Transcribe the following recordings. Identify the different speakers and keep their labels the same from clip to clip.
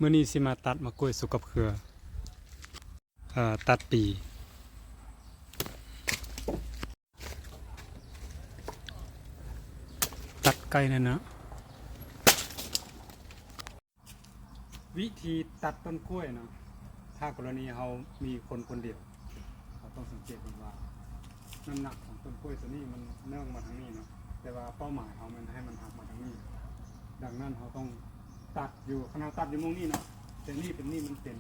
Speaker 1: มื่อนี้สิมาตัดมะกล้วยสุกกับเครือตัดปีตัดไกลนั่นนะวิธีตัดต้นกล้วยเนาะถ้ากรณีเรามีคนคนเดียวเราต้องสังเกตว่าน้ำหนักของต้นกล้วยตัวนี้มันเนื่องมาทางนี้เนาะแต่ว่าเป้าหมายเขามันให้มันหักมาทางนี้ดังนั้นเขาต้องตัดอยู่ขนาดตัดอยู่มุมนี้เนาะแต่นี่เป็น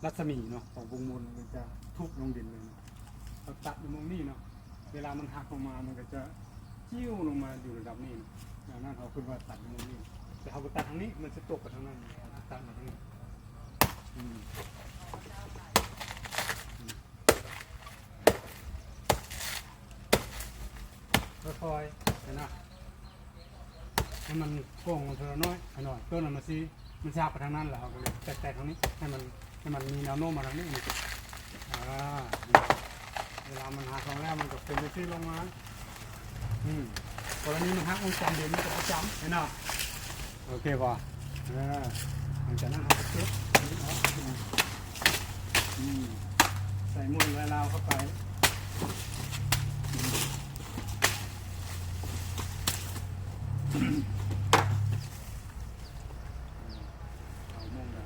Speaker 1: รัศมีเนาะของวงมนมันจะทุบลงดินเลยเนาะเราตัดอยู่มุมนี้เนาะเวลามันหักลงมามันก็จะจิ้วลงมาอยู่ระดับนี้เนาะดังนั้นเขาคิดว่าตัดอยู่มุมนี้แต่เขาตัดทางนี้มันจะตกไปทางนั้นตัดมาทางนี้ค่อยๆนะให้มันโป่งลงเท่าน้อยหน่อยต้นมันซีมันชาไปทางนั้นแหละเขาก็เลยแตกทางนี้ให้มันมีแนวโน้มมาทางนี้เวลามันหักลงแล้วมันก็เป็นไปที่ลงมากรณีมันหักองศาเดียวมันจะประจำเห็นไหมโอเคป่ะหลังจากนั้นเราก็เช็ดใส่มุ้งลาวเข้าไปเอามุ้งกัน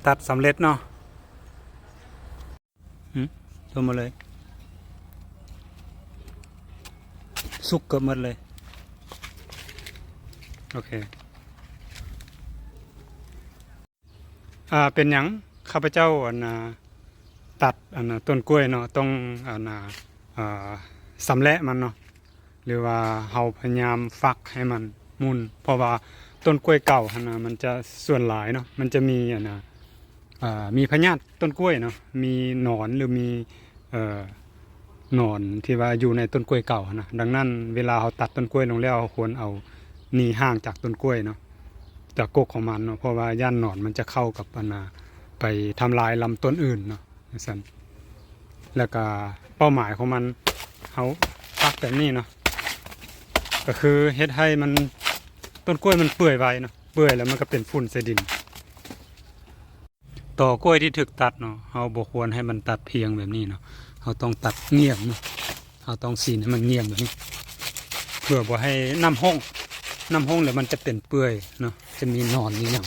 Speaker 1: ตัดสำเร็จเนาะลงมาเลยสุกเกือบหมดเลยโอเคเป็นหยังข้าพเจ้าตัดต้นกล้วยเนาะต้องสำเร็จมันเนาะหรือว่าเราพยายามฟักให้มันมุนเพราะว่าต้นกล้วยเก่ามันจะส่วนหลายเนาะมันจะมีมีพยาธิต้นกล้วยเนาะมีหนอนหรือมีหนอนที่ว่าอยู่ในต้นกล้วยเก่านะดังนั้นเวลาเราตัดต้นกล้วยลงแล้วเราควรเอาหนีห่างจากต้นกล้วยเนาะจากกกของมันเนาะเพราะว่าย่านหนอนมันจะเข้ากับไปทำลายลำต้นอื่นเนาะนั่นแล้วก็เป้าหมายของมันเขาปักแบบนี้เนาะก็คือเฮ็ดให้มันต้นกล้วยมันเปื่อยไวเนาะเปื่อยแล้วมันก็เป็นฝุ่นใส่ดินต่อกล้วยที่ถึกตัดเนาะเราบ่ควรให้มันตัดเพียงแบบนี้เนาะเราต้องตัดเงียบเนาะเราต้องซีนให้มันเงียบแบบนี้เพื่อบ่ให้น้ำห้องแล้วมันจะเป็นเปื่อยเนาะจะมีหนอนนี่อย่าง